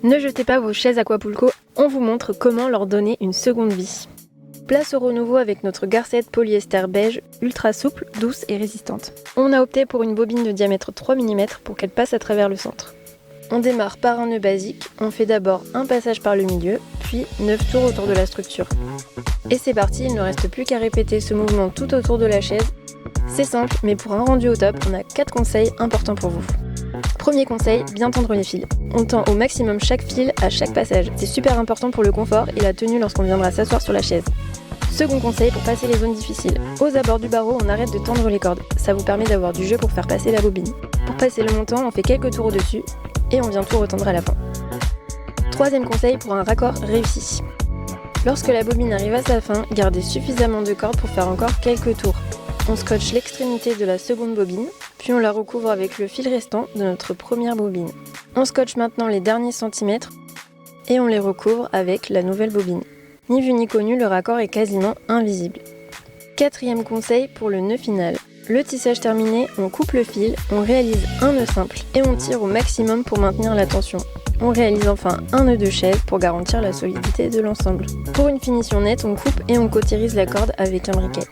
Ne jetez pas vos chaises Aquapulco, on vous montre comment leur donner une seconde vie. Place au renouveau avec notre garcette polyester beige, ultra souple, douce et résistante. On a opté pour une bobine de diamètre 3 mm pour qu'elle passe à travers le centre. On démarre par un nœud basique, on fait d'abord un passage par le milieu, puis 9 tours autour de la structure. Et c'est parti, il ne reste plus qu'à répéter ce mouvement tout autour de la chaise. C'est simple, mais pour un rendu au top, on a 4 conseils importants pour vous. Premier conseil, bien tendre les fils. On tend au maximum chaque fil à chaque passage. C'est super important pour le confort et la tenue lorsqu'on viendra s'asseoir sur la chaise. Second conseil pour passer les zones difficiles. Aux abords du barreau, on arrête de tendre les cordes. Ça vous permet d'avoir du jeu pour faire passer la bobine. Pour passer le montant, on fait quelques tours au-dessus et on vient tout retendre à la fin. Troisième conseil pour un raccord réussi. Lorsque la bobine arrive à sa fin, gardez suffisamment de cordes pour faire encore quelques tours. On scotche l'extrémité de la seconde bobine, puis on la recouvre avec le fil restant de notre première bobine. On scotche maintenant les derniers centimètres et on les recouvre avec la nouvelle bobine. Ni vu ni connu, le raccord est quasiment invisible. Quatrième conseil pour le nœud final. Le tissage terminé, on coupe le fil, on réalise un nœud simple et on tire au maximum pour maintenir la tension. On réalise enfin un nœud de chaise pour garantir la solidité de l'ensemble. Pour une finition nette, on coupe et on cautérise la corde avec un briquet.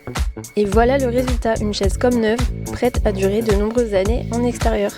Et voilà le résultat, une chaise comme neuve, prête à durer de nombreuses années en extérieur.